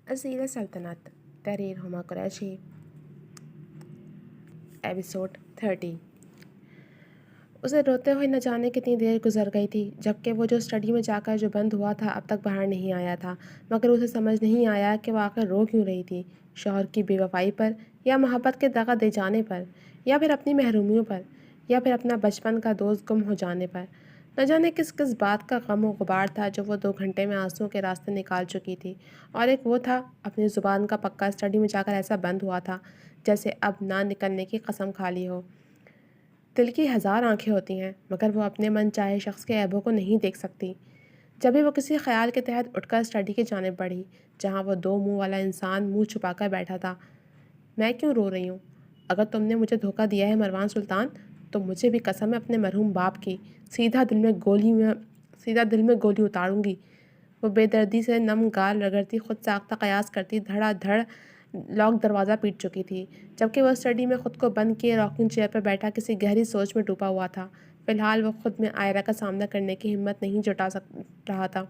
عزیز سلطنت تحریر ہما قریشی ایپیسوڈ 30۔ اسے روتے ہوئے نہ جانے کتنی دیر گزر گئی تھی جبکہ وہ جو اسٹڈی میں جا کر جو بند ہوا تھا اب تک باہر نہیں آیا تھا، مگر اسے سمجھ نہیں آیا کہ وہ آخر رو کیوں رہی تھی، شوہر کی بے وفائی پر، یا محبت کے دغا دے جانے پر، یا پھر اپنی محرومیوں پر، یا پھر اپنا بچپن کا دوست گم ہو جانے پر۔ نہ جانے کس کس بات کا غم و غبار تھا جو وہ 2 گھنٹے میں آنسوؤں کے راستے نکال چکی تھی، اور ایک وہ تھا اپنی زبان کا پکا اسٹڈی میں جا کر ایسا بند ہوا تھا جیسے اب نہ نکلنے کی قسم کھا لی ہو۔ دل کی 1000 آنکھیں ہوتی ہیں مگر وہ اپنے من چاہے شخص کے عیبوں کو نہیں دیکھ سکتی۔ جب بھی وہ کسی خیال کے تحت اٹھ کر اسٹڈی کی جانب بڑھی جہاں وہ 2 منہ والا انسان منہ چھپا کر بیٹھا تھا، میں کیوں رو رہی ہوں؟ اگر تم نے مجھے دھوکہ دیا ہے مروان سلطان، تو مجھے بھی قسم ہے اپنے مرحوم باپ کی، سیدھا دل میں گولی اتاروں گی۔ وہ بے دردی سے نم گال رگڑتی خود ساختہ قیاس کرتی دھڑا دھڑ لاک دروازہ پیٹ چکی تھی، جبکہ وہ اسٹڈی میں خود کو بند کیے راکنگ چیئر پر بیٹھا کسی گہری سوچ میں ڈوبا ہوا تھا۔ فی الحال وہ خود میں آئرہ کا سامنا کرنے کی ہمت نہیں جٹا رہا تھا۔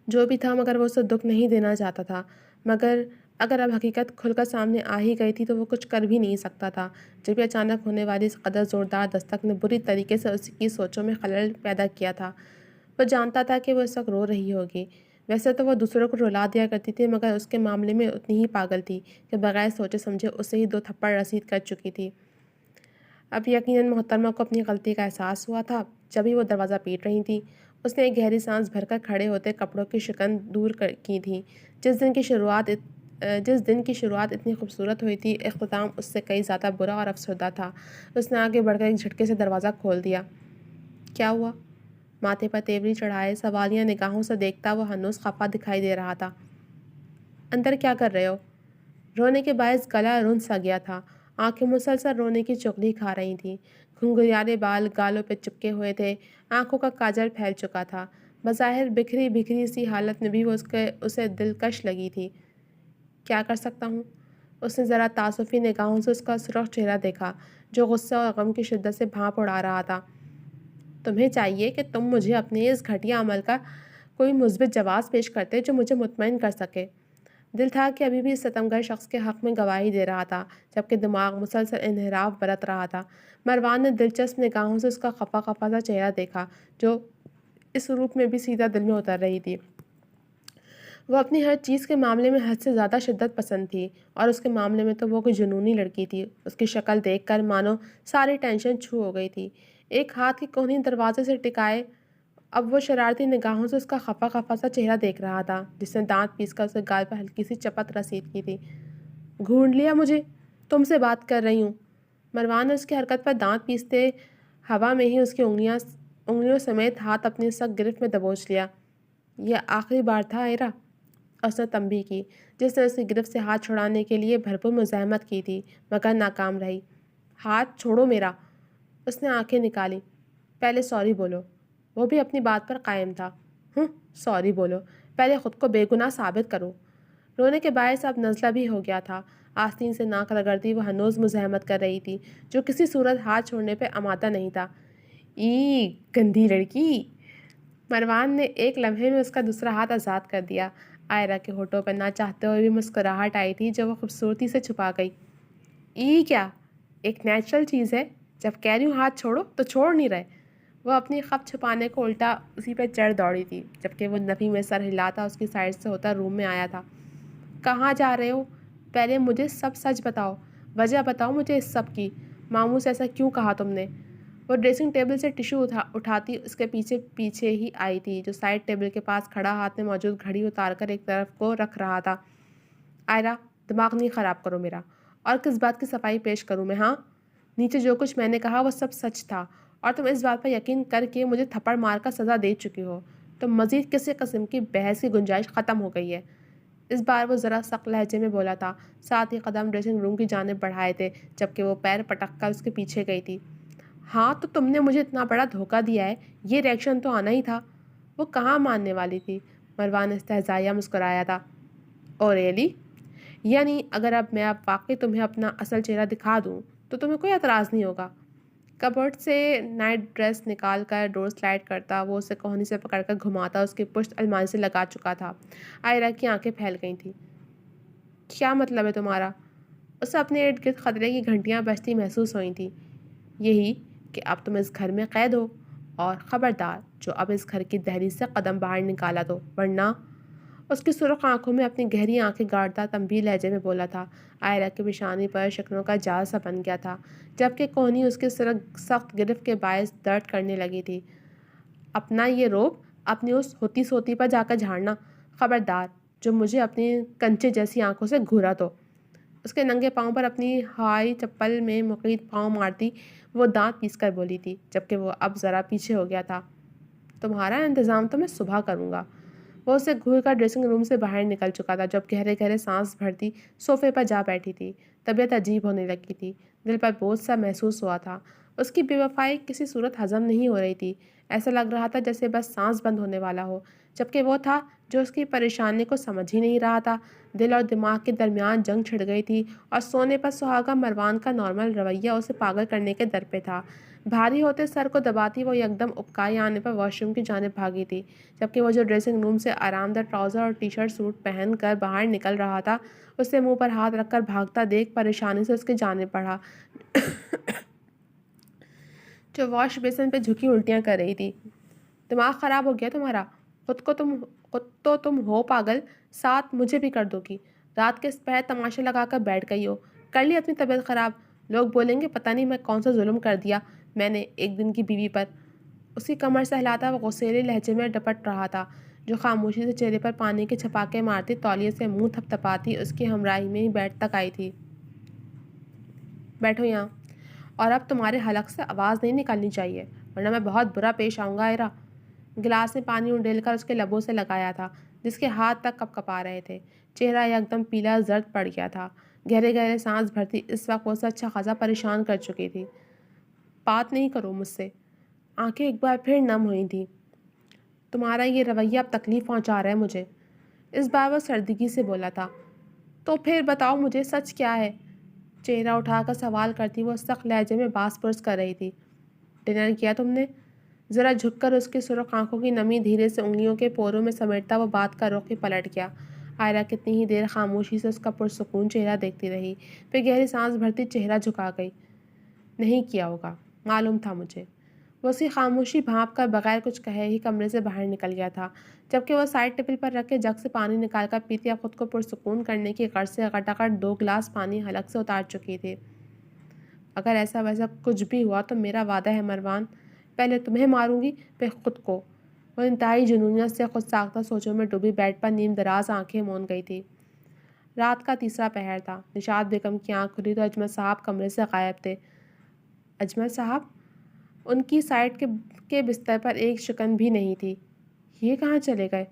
جو بھی تھا مگر وہ اسے دکھ نہیں دینا چاہتا تھا، مگر اگر اب حقیقت کھل کر سامنے آ ہی گئی تھی تو وہ کچھ کر بھی نہیں سکتا تھا، جبکہ اچانک ہونے والی اس قدر زوردار دستک نے بری طریقے سے اس کی سوچوں میں خلل پیدا کیا تھا۔ وہ جانتا تھا کہ وہ اس وقت رو رہی ہوگی، ویسے تو وہ دوسروں کو رلا دیا کرتی تھی مگر اس کے معاملے میں اتنی ہی پاگل تھی کہ بغیر سوچے سمجھے اسے ہی 2 تھپڑ رسید کر چکی تھی۔ اب یقیناً محترمہ کو اپنی غلطی کا احساس ہوا تھا۔ جب ہی وہ دروازہ پیٹ رہی تھی اس نے ایک گہری سانس بھر کر کھڑے ہوتے کپڑوں کی شکن دور کی تھی۔ جس دن کی شروعات اتنی خوبصورت ہوئی تھی، اختتام اس سے کئی زیادہ برا اور افسردہ تھا۔ اس نے آگے بڑھ کر ایک جھٹکے سے دروازہ کھول دیا۔ کیا ہوا؟ ماتھے پر تیوری چڑھائے سوالیہ نگاہوں سے دیکھتا وہ ہنوز خفا دکھائی دے رہا تھا۔ اندر کیا کر رہے ہو؟ رونے کے باعث گلا رن سا گیا تھا، آنکھیں مسلسل رونے کی چغلی کھا رہی تھیں، گھنگھریالے بال گالوں پہ چپکے ہوئے تھے، آنکھوں کا کاجل پھیل چکا تھا، بظاہر بکھری بکھری سی حالت میں بھی وہ اسے دلکش لگی تھی۔ کیا کر سکتا ہوں؟ اس نے ذرا تعسفی نگاہوں سے اس کا سرخ چہرہ دیکھا جو غصے اور غم کی شدت سے بھانپ اڑا رہا تھا۔ تمہیں چاہیے کہ تم مجھے اپنے اس گھٹیا عمل کا کوئی مثبت جواز پیش کرتے جو مجھے مطمئن کر سکے۔ دل تھا کہ ابھی بھی اس ستمگر شخص کے حق میں گواہی دے رہا تھا جبکہ دماغ مسلسل انحراف برت رہا تھا۔ مروان نے دلچسپ نگاہوں سے اس کا خفا خفا سا چہرہ دیکھا جو اس روپ میں بھی سیدھا دل میں اتر رہی تھی۔ وہ اپنی ہر چیز کے معاملے میں حد سے زیادہ شدت پسند تھی اور اس کے معاملے میں تو وہ کوئی جنونی لڑکی تھی۔ اس کی شکل دیکھ کر مانو ساری ٹینشن چھو ہو گئی تھی۔ ایک ہاتھ کی کوہنی دروازے سے ٹکائے اب وہ شرارتی نگاہوں سے اس کا خفا خفا سا چہرہ دیکھ رہا تھا جس نے دانت پیس کر اسے گال پر ہلکی سی چپت رسید کی تھی۔ گھونڈ لیا مجھے؟ تم سے بات کر رہی ہوں۔ مروان نے اس کی حرکت پر دانت پیستے ہوا میں ہی اس کی انگلیوں سمیت ہاتھ اپنی سخت گرفت میں دبوچ لیا۔ یہ آخری بار تھا آئرہ، اس نے تنبیہ کی، جس نے اس کی گرفت سے ہاتھ چھڑانے کے لیے بھرپور مزاحمت کی تھی مگر ناکام رہی۔ ہاتھ چھوڑو میرا۔ اس نے آنکھیں نکالی۔ پہلے سوری بولو۔ وہ بھی اپنی بات پر قائم تھا۔ سوری بولو، پہلے خود کو بے گناہ ثابت کرو۔ رونے کے باعث اب نزلہ بھی ہو گیا تھا، آستین سے ناک رگڑتی وہ ہنوز مزاحمت کر رہی تھی جو کسی صورت ہاتھ چھوڑنے پہ آمادہ نہیں تھا۔ ای گندی لڑکی! مروان نے ایک لمحے میں اس کا دوسرا ہاتھ آزاد کر دیا۔ آئرہ کے ہونٹوں پر نہ چاہتے ہوئے بھی مسکراہٹ آئی تھی جو وہ خوبصورتی سے چھپا گئی۔ ای کیا؟ ایک نیچرل چیز ہے، جب کہہ رہی ہوں ہاتھ چھوڑو تو چھوڑ نہیں رہے۔ وہ اپنی خف چھپانے کو الٹا اسی پہ چڑھ دوڑی تھی جبکہ وہ نفی میں سر ہلاتا اس کی سائڈ سے ہوتا روم میں آیا تھا۔ کہاں جا رہے ہو؟ پہلے مجھے سب سچ بتاؤ، وجہ بتاؤ مجھے اس سب کی، ماموں سے ایسا کیوں کہا تم نے؟ وہ ڈریسنگ ٹیبل سے ٹیشو اٹھاتی اس کے پیچھے ہی آئی تھی جو سائڈ ٹیبل کے پاس کھڑا ہاتھ میں موجود گھڑی اتار کر ایک طرف کو رکھ رہا تھا۔ آئرہ، دماغ نہیں خراب کرو میرا، اور کس بات کی صفائی پیش کروں میں؟ ہاں، نیچے جو کچھ میں نے کہا وہ سب سچ تھا اور تم اس بات پر یقین کر کے مجھے تھپڑ مار کر سزا دے چکی ہو، تو مزید کسی قسم کی بحث کی گنجائش ختم ہو گئی ہے۔ اس بار وہ ذرا سخت لہجے میں بولا تھا، ساتھ ہی قدم ڈریسنگ روم کی جانب بڑھائے تھے جبکہ وہ پیر پٹک کر اس کے پیچھے گئی تھی۔ ہاں تو تم نے مجھے اتنا بڑا دھوکہ دیا ہے، یہ ریئیکشن تو آنا ہی تھا۔ وہ کہاں ماننے والی تھی؟ مروان استہزائیہ مسکرایا تھا۔ او ریئلی؟ یعنی اگر اب میں واقعی تمہیں اپنا اصل چہرہ دکھا دوں تو تمہیں کوئی اعتراض نہیں ہوگا؟ کبرڈ سے نائٹ ڈریس نکال کر ڈور سلائڈ کرتا، وہ اسے کوہنی سے پکڑ کر گھماتا، اس کی پشت الماری سے لگا چکا تھا۔ آئرہ کی آنکھیں پھیل گئی تھیں۔ کیا مطلب ہے تمہارا؟ اسے اپنے ارد گرد خطرے کی گھنٹیاں بجتی محسوس ہوئی تھیں۔ یہی کہ اب تم اس گھر میں قید ہو، اور خبردار جو اب اس گھر کی دہلیز سے قدم باہر نکالا تو ورنہ۔ اس کی سرخ آنکھوں میں اپنی گہری آنکھیں گاڑتا تنبیہ لہجے میں بولا تھا۔ آئرہ کی پیشانی پر شکنوں کا جال سا بن گیا تھا، جبکہ کوہنی اس کی سخت گرفت کے باعث درد کرنے لگی تھی۔ اپنا یہ روب اپنی اس ہوتی سوتی پر جا کر جھاڑنا، خبردار جو مجھے اپنی کنچے جیسی آنکھوں سے گھورا تو۔ اس کے ننگے پاؤں پر اپنی ہائی چپل میں مقید پاؤں مارتی وہ دانت پیس کر بولی تھی، جبکہ وہ اب ذرا پیچھے ہو گیا تھا۔ تمہارا انتظام تو میں صبح کروں گا۔ وہ اسے گھور کر ڈریسنگ روم سے باہر نکل چکا تھا، جب گہرے گہرے سانس بھرتی صوفے پر جا بیٹھی تھی۔ طبیعت عجیب ہونے لگی تھی، دل پر بوجھ سا محسوس ہوا تھا۔ اس کی بے وفائی کسی صورت ہضم نہیں ہو رہی تھی، ایسا لگ رہا تھا جیسے بس سانس بند ہونے والا ہو، جبکہ وہ تھا جو اس کی پریشانی کو سمجھ ہی نہیں رہا تھا۔ دل اور دماغ کے درمیان جنگ چھڑ گئی تھی، اور سونے پر سہاگا مروان کا نارمل رویہ اسے پاگل کرنے کے در پہ تھا۔ بھاری ہوتے سر کو دباتی وہ یکدم ابکائی آنے پر واش روم کی جانب بھاگی تھی، جبکہ وہ جو ڈریسنگ روم سے آرام دہ ٹراؤزر اور ٹی شرٹ سوٹ پہن کر باہر نکل رہا تھا، اسے منہ پر ہاتھ رکھ کر بھاگتا دیکھ پریشانی سے اس کی جانب بڑھا، جو واش بیسن پہ جھکی الٹیاں کر رہی تھی۔ دماغ خراب ہو گیا تمہارا؟ خود تو تم ہو پاگل، ساتھ مجھے بھی کر دو گی۔ رات کے پہر تماشے لگا کر بیٹھ گئی ہو، کر لی اپنی طبیعت خراب۔ لوگ بولیں گے پتہ نہیں میں کون سا ظلم کر دیا میں نے ایک دن کی بیوی پر۔ اس کی کمر سہلاتا وہ غصیلے لہجے میں ڈپٹ رہا تھا، جو خاموشی سے چہرے پر پانی کے چھپاکے مارتی تولیے سے منہ تھپ تھپاتی اس کی ہمراہی میں ہی بیٹھ تک آئی تھی۔ بیٹھو یہاں، اور اب تمہارے حلق سے آواز نہیں نکالنی چاہیے، ورنہ میں بہت برا پیش آؤں گا۔ آئرہ گلاس میں پانی انڈیل کر اس کے لبوں سے لگایا تھا، جس کے ہاتھ تک کپ کپا رہے تھے۔ چہرہ یکدم پیلا زرد پڑ گیا تھا، گہرے گہرے سانس بھرتی اس وقت وہ اسے اچھا خاصا پریشان کر چکی تھی۔ بات نہیں کرو مجھ سے۔ آنکھیں ایک بار پھر نم ہوئی تھیں۔ تمہارا یہ رویہ اب تکلیف پہنچا رہا ہے مجھے، اس بار وہ سردگی سے بولا تھا۔ تو پھر بتاؤ مجھے سچ کیا ہے؟ چہرہ اٹھا کر سوال کرتی وہ سخت لہجے میں باس پرس کر رہی تھی۔ ڈنر کیا تم نے؟ ذرا جھک کر اس کی سرخ آنکھوں کی نمی دھیرے سے انگلیوں کے پوروں میں سمیٹتا وہ بات کا رخ ہی پلٹ گیا۔ آئرہ کتنی ہی دیر خاموشی سے اس کا پرسکون چہرہ دیکھتی رہی، پھر گہری سانس بھرتی چہرہ جھکا گئی۔ نہیں کیا ہوگا، معلوم تھا مجھے۔ وہ اس کی خاموشی بھانپ کر بغیر کچھ کہے ہی کمرے سے باہر نکل گیا تھا، جبکہ وہ سائڈ ٹیبل پر رکھ کے جگ سے پانی نکال کر پیتی اب خود کو پرسکون کرنے کی غرض سے گٹاگٹ 2 گلاس پانی حلق سے اتار چکی تھی۔ اگر ایسا ویسا کچھ بھی ہوا تو میرا وعدہ ہے مروان، پہلے تمہیں ماروں گی پھر خود کو۔ وہ انتہائی جنونیت سے خود ساختہ سوچوں میں ڈوبی بیڈ پر نیم دراز آنکھیں مون گئی تھی۔ رات کا تیسرا پہر تھا۔ نشاط بیگم کی آنکھ کھلی تو اجمل صاحب کمرے سے غائب تھے۔ اجمل صاحب؟ ان کی سائڈ کے بستر پر ایک شکن بھی نہیں تھی۔ یہ کہاں چلے گئے؟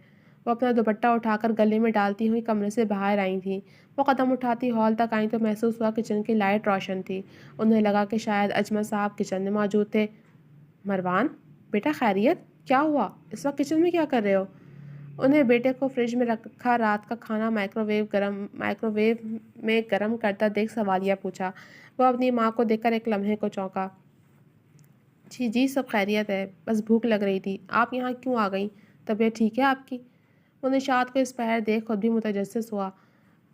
وہ اپنا دوپٹہ اٹھا کر گلے میں ڈالتی ہوئی کمرے سے باہر آئی تھیں۔ وہ قدم اٹھاتی ہال تک آئیں تو محسوس ہوا کچن کی لائٹ روشن تھی۔ انہیں لگا کہ شاید اجمل صاحب کچن میں موجود تھے۔ مروان بیٹا خیریت؟ کیا ہوا؟ اس وقت کچن میں کیا کر رہے ہو؟ انہیں بیٹے کو فریج میں رکھا رات کا کھانا مائکرو ویو میں گرم کرتا دیکھ سوالیہ پوچھا۔ وہ اپنی ماں کو دیکھ کر ایک لمحے کو چونکا۔ جی سب خیریت ہے، بس بھوک لگ رہی تھی۔ آپ یہاں کیوں آ گئیں؟ طبیعت ٹھیک ہے آپ کی؟ وہ نشاط کو اس پہر دیکھ خود بھی متجسس ہوا۔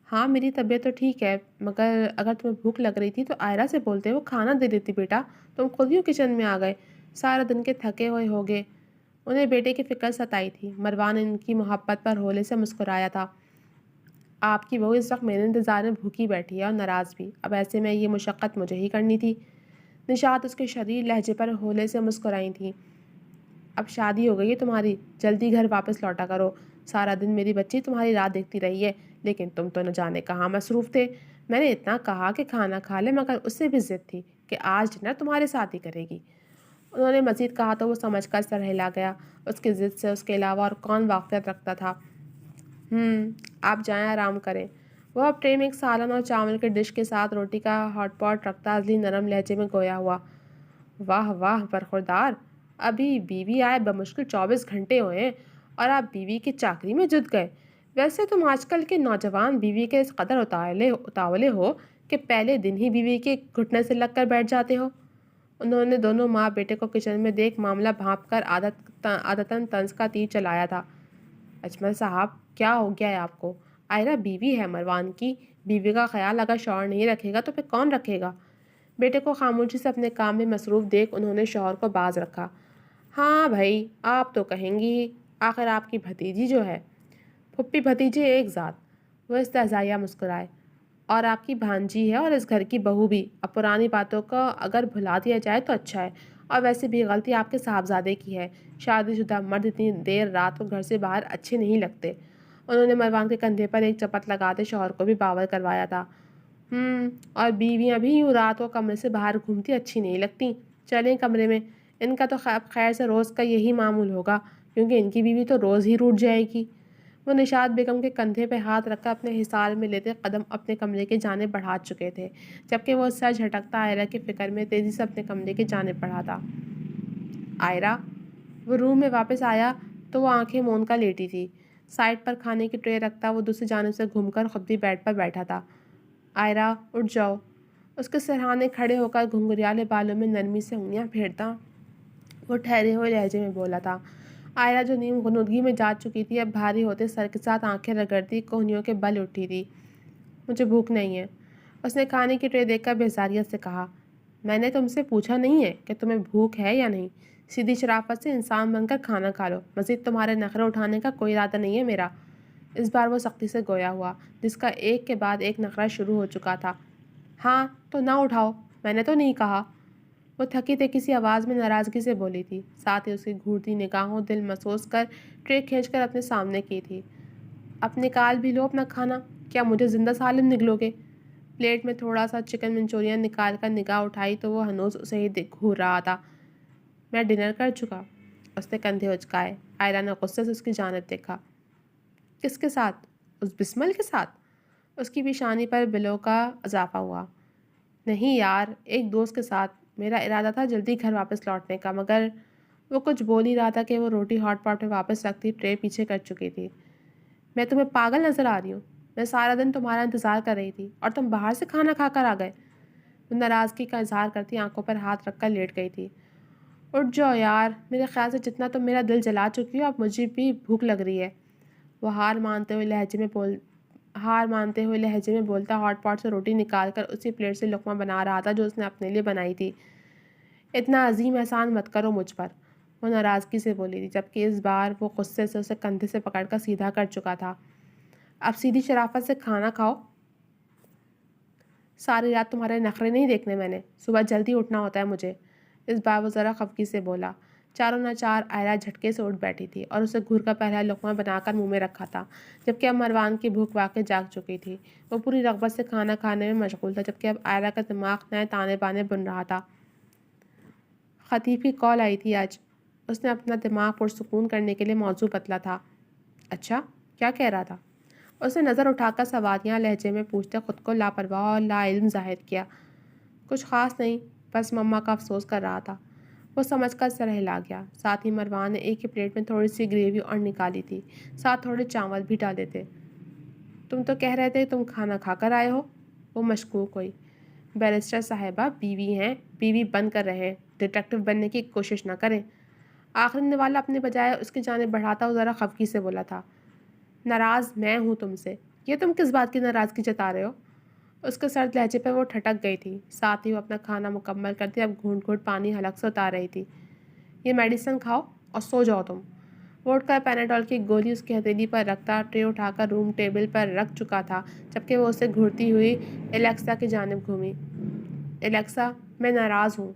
ہاں میری طبیعت تو ٹھیک ہے، مگر اگر تمہیں بھوک لگ رہی تھی تو آئرہ سے بولتے وہ کھانا دے دیتی بیٹا، تم خود کیوں کچن میں آ گئے؟ سارا دن کے تھکے ہوئے ہوگے۔ انہیں بیٹے کی فکر ستائی تھی۔ مروان ان کی محبت پر ہولے سے مسکرایا تھا۔ آپ کی بہو اس وقت میرے انتظار میں بھوکی بیٹھی ہے اور ناراض بھی، اب ایسے میں یہ مشقت مجھے ہی کرنی تھی۔ نشاط اس کے شریر لہجے پر ہولے سے مسکرائی تھی۔ اب شادی ہو گئی ہے تمہاری، جلدی گھر واپس لوٹا کرو۔ سارا دن میری بچی تمہاری راہ دیکھتی رہی ہے، لیکن تم تو نہ جانے کہاں مصروف تھے۔ میں نے اتنا کہا کہ کھانا کھا لے، مگر اس سے بھی ضد تھی کہ آج ڈنر تمہارے ساتھ ہی کرے گی۔ انہوں نے مزید کہا تو وہ سمجھ کر سر ہلا گیا۔ اس کی ضد سے اس کے علاوہ اور کون واقفیت رکھتا تھا؟ آپ جائیں آرام کریں۔ وہ اب ٹرے میں ایک سالن اور چاول کے ڈش کے ساتھ روٹی کا ہاٹ پاٹ رکھتا ازلی نرم لہجے میں گویا ہوا۔ واہ واہ برخوردار، ابھی بیوی آئے بمشکل 24 گھنٹے ہوئے ہیں اور آپ بیوی کی چاکری میں جت گئے۔ ویسے تم آج کل کے نوجوان بیوی کے اس قدر اتاولے ہو کہ پہلے دن ہی بیوی کے گھٹنے سے لگ کر بیٹھ جاتے ہو۔ انہوں نے دونوں ماں بیٹے کو کچن میں دیکھ معاملہ بھانپ کر عادتاً طنز کا تیر چلایا تھا۔ اجمل صاحب کیا ہو گیا ہے آپ کو؟ آئرہ بیوی ہے مروان کی، بیوی کا خیال اگر شوہر نہیں رکھے گا تو پھر کون رکھے گا؟ بیٹے کو خاموشی سے اپنے کام میں مصروف دیکھ انہوں نے شوہر کو باز رکھا۔ ہاں بھائی آپ تو کہیں گی ہی، آخر آپ کی بھتیجی جو ہے۔ پھپھی بھتیجے ایک ذات، وہ استہزائیہ مسکرائے۔ اور آپ کی بھانجی ہے اور اس گھر کی بہو بھی، اب پرانی باتوں کو اگر بھلا دیا جائے تو اچھا ہے، اور ویسے بھی غلطی آپ کے صاحبزادے کی ہے، شادی شدہ مرد اتنی دیر رات کو گھر سے باہر اچھے نہیں لگتے۔ انہوں نے مروان کے کندھے پر ایک چپت لگاتے شوہر کو بھی باور کروایا تھا۔ اور بیویاں بھی یوں رات کو کمرے سے باہر گھومتی اچھی نہیں لگتی، چلیں کمرے میں، ان کا تو خیر سے روز کا یہی معمول ہوگا، کیونکہ ان کی بیوی تو روز ہی روٹھ جائے گی۔ وہ نشاط بیگم کے کندھے پہ ہاتھ رکھ کر اپنے حصار میں لیتے قدم اپنے کمرے کے جانب بڑھا چکے تھے، جبکہ وہ سر جھٹکتا آئرہ کی فکر میں تیزی سے اپنے کمرے کی جانب بڑھا تھا۔ آئرہ، وہ روم میں واپس آیا تو وہ آنکھیں مون کر لیٹی تھی۔ سائڈ پر کھانے کی ٹرے رکھتا وہ دوسری جانب سے گھوم کر خود بھی بیڈ پر بیٹھا تھا۔ آئرہ اٹھ جاؤ، اس کے سرہانے کھڑے ہو کر گھنگھریالے بالوں میں نرمی سے انگلیاں پھیرتا وہ ٹھہرے ہوئے لہجے میں بولا تھا۔ آئرہ جو نیم غنودگی میں جا چکی تھی اب بھاری ہوتے سر کے ساتھ آنکھیں رگڑتی کوہنیوں کے بل اٹھی تھی۔ مجھے بھوک نہیں ہے، اس نے کھانے کی ٹرے دیکھ کر بیزاریت سے کہا۔ میں نے تم سے پوچھا نہیں ہے کہ تمہیں بھوک ہے یا نہیں، سیدھی شرافت سے انسان بن کر کھانا کھا لو، مزید تمہارے نخرے اٹھانے کا کوئی ارادہ نہیں ہے میرا۔ اس بار وہ سختی سے گویا ہوا، جس کا ایک کے بعد ایک نخرہ شروع ہو چکا تھا۔ ہاں تو نہ اٹھاؤ، میں نے تو نہیں کہا۔ وہ تھکی تھکی سی آواز میں ناراضگی سے بولی تھی، ساتھ ہی اس کی گھورتی نگاہوں دل محسوس کر ٹرے کھینچ کر اپنے سامنے کی تھی۔ اب نکال بھی لو اپنا کھانا، کیا مجھے زندہ سالم نگلو گے؟ پلیٹ میں تھوڑا سا چکن منچورین نکال کر نگاہ اٹھائی تو وہ ہنوز اسے ہی گھور رہا تھا۔ میں ڈنر کر چکا، اس نے کندھے اچکائے۔ آئرہ نے غصے سے اس کی جانب دیکھا۔ کس کے ساتھ؟ اس بسمل کے ساتھ؟ اس کی پیشانی پر بلوں کا اضافہ ہوا۔ نہیں یار، ایک دوست کے ساتھ، میرا ارادہ تھا جلدی گھر واپس لوٹنے کا، مگر وہ کچھ بول ہی رہا تھا کہ وہ روٹی ہاٹ پاٹ میں واپس رکھتی ٹرے پیچھے کر چکی تھی۔ میں تمہیں پاگل نظر آ رہی ہوں؟ میں سارا دن تمہارا انتظار کر رہی تھی اور تم باہر سے کھانا کھا کر آ گئے۔ وہ ناراضگی کا اظہار کرتی آنکھوں پر ہاتھ رکھ کر لیٹ گئی تھی۔ اٹھ جاؤ یار، میرے خیال سے جتنا تم میرا دل جلا چکی ہو اب مجھے بھی بھوک لگ رہی ہے۔ وہ ہار مانتے ہوئے لہجے میں بولتا ہاٹ پاٹ سے روٹی نکال کر اسی پلیٹ سے لقمہ بنا رہا تھا جو اس نے اپنے لیے بنائی تھی۔ اتنا عظیم احسان مت کرو مجھ پر، وہ ناراضگی سے بولی تھی، جبکہ اس بار وہ غصے سے اسے کندھے سے پکڑ کر سیدھا کر چکا تھا۔ اب سیدھی شرافت سے کھانا کھاؤ، ساری رات تمہارے نخرے نہیں دیکھنے میں نے، صبح جلدی اٹھنا ہوتا ہے مجھے۔ اس بار وہ ذرا خفگی سے بولا۔ چاروں ناچار آئرہ جھٹکے سے اٹھ بیٹھی تھی اور اسے گھور کا پہلا لقمہ بنا کر منہ میں رکھا تھا، جبکہ اب مروان کی بھوک واقعی جاگ چکی تھی۔ وہ پوری رغبت سے کھانا کھانے میں مشغول تھا، جبکہ اب آئرہ کا دماغ نئے تانے بانے بن رہا تھا۔ خطیب کی کال آئی تھی آج، اس نے اپنا دماغ پرسکون کرنے کے لیے موضوع بدلا تھا۔ اچھا، کیا کہہ رہا تھا؟ اس نے نظر اٹھا کر سوالیہ لہجے میں پوچھتے خود کو لاپرواہ اور لا علم ظاہر کیا۔ کچھ خاص نہیں، بس مما کا افسوس کر رہا تھا، وہ سمجھ کر سر ہلا گیا۔ ساتھ ہی مروان نے ایک ہی پلیٹ میں تھوڑی سی گریوی اور نکالی تھی، ساتھ تھوڑے چاول بھی ڈالے تھے۔ تم تو کہہ رہے تھے تم کھانا کھا کر آئے ہو؟ وہ مشکوک ہوئی۔ بیرسٹر صاحبہ بیوی ہیں، بیوی بن کر رہیں، ڈیٹیکٹیو بننے کی کوشش نہ کریں۔ آخری نوالا اپنے بجائے اس کی جانب بڑھاتا وہ ذرا خفگی سے بولا تھا۔ ناراض میں ہوں تم سے، یہ تم کس بات کی ناراضگی جتا رہے ہو؟ اس کے سرد لہجے پہ وہ ٹھٹک گئی تھی، ساتھ ہی وہ اپنا کھانا مکمل کرتی اب گھونٹ گھونٹ پانی حلق سے اتار رہی تھی۔ یہ میڈیسن کھاؤ اور سو جاؤ تم۔ وہ اٹھ کر پیناڈول کی گولی اس کی ہتھیلی پر رکھتا ٹرے اٹھا کر روم ٹیبل پر رکھ چکا تھا، جبکہ وہ اسے گھورتی ہوئی الیکسا کی جانب گھومی۔ الیکسا، میں ناراض ہوں۔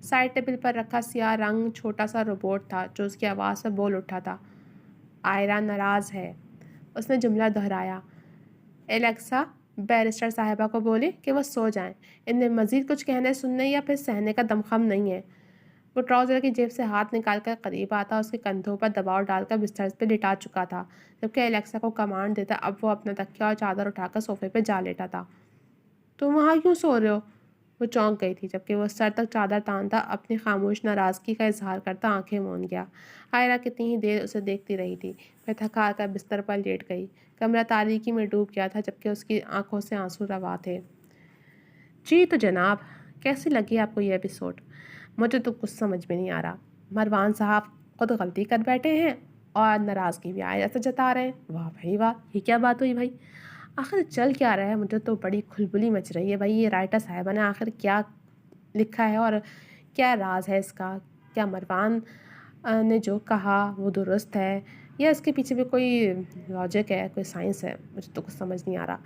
سائڈ ٹیبل پر رکھا سیاہ رنگ چھوٹا سا روبوٹ تھا جو اس کی آواز سے بول اٹھا تھا۔ آئرہ ناراض ہے، اس نے جملہ دہرایا۔ الیکسا بیرسٹر صاحبہ کو بولے کہ وہ سو جائیں، انہیں مزید کچھ کہنے سننے یا پھر سہنے کا دمخم نہیں ہے۔ وہ ٹراؤزر کی جیب سے ہاتھ نکال کر قریب آتا اس کے کندھوں پر دباؤ ڈال کر بستر پہ لٹا چکا تھا، جبکہ الیکسا کو کمانڈ دیتا اب وہ اپنا تکیہ اور چادر اٹھا کر صوفے پہ جا لیٹا تھا۔ تم وہاں کیوں سو رہے ہو؟ وہ چونک گئی تھی، جبکہ وہ سر تک چادر تانتا اپنی خاموش ناراضگی کا اظہار کرتا آنکھیں مون گیا۔ آئرہ کتنی ہی دیر اسے دیکھتی رہی تھی، پھر تھکا کر بستر پر لیٹ گئی۔ کمرہ تاریکی میں ڈوب گیا تھا، جبکہ اس کی آنکھوں سے آنسو روا تھے۔ جی تو جناب، کیسی لگی آپ کو یہ ایپیسوڈ؟ مجھے تو کچھ سمجھ میں نہیں آ رہا، مروان صاحب خود غلطی کر بیٹھے ہیں اور ناراضگی بھی آئے ایسا جتا رہے ہیں۔ واہ بھائی واہ، یہ کیا بات ہوئی بھائی؟ آخر چل کیا رہا ہے؟ مجھے تو بڑی کھلبلی مچ رہی ہے بھائی، یہ رائٹر صاحبہ نے آخر کیا لکھا ہے اور کیا راز ہے اس کا؟ کیا مروان نے جو کہا وہ درست ہے یا اس کے پیچھے بھی کوئی لاجک ہے، کوئی سائنس ہے؟ مجھے تو کچھ سمجھ نہیں آ رہا۔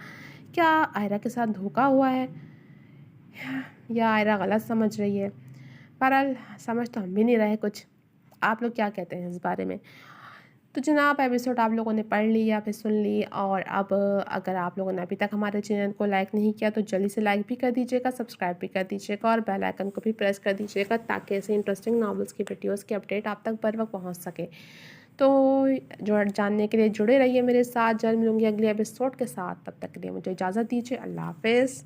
کیا آئرہ کے ساتھ دھوکا ہوا ہے یا آئرہ غلط سمجھ رہی ہے؟ بہرحال سمجھ تو ہم بھی نہیں رہے کچھ، آپ لوگ کیا کہتے ہیں اس بارے میں؟ تو جناب ایپیسوڈ آپ لوگوں نے پڑھ لی یا پھر سن لی، اور اب اگر آپ لوگوں نے ابھی تک ہمارے چینل کو لائک نہیں کیا تو جلدی سے لائک بھی کر دیجیے گا، سبسکرائب بھی کر دیجیے گا اور بیل آئیکن کو بھی پریس کر دیجیے گا تاکہ ایسے انٹرسٹنگ ناولس کی ویڈیوز کی اپڈیٹ آپ تک بر وقت پہنچ سکے۔ تو جاننے کے لیے جڑے رہیے میرے ساتھ، جلد ملوں گی اگلے ایپیسوڈ کے ساتھ، تب تک کے لیے مجھے اجازت دیجیے، اللہ حافظ۔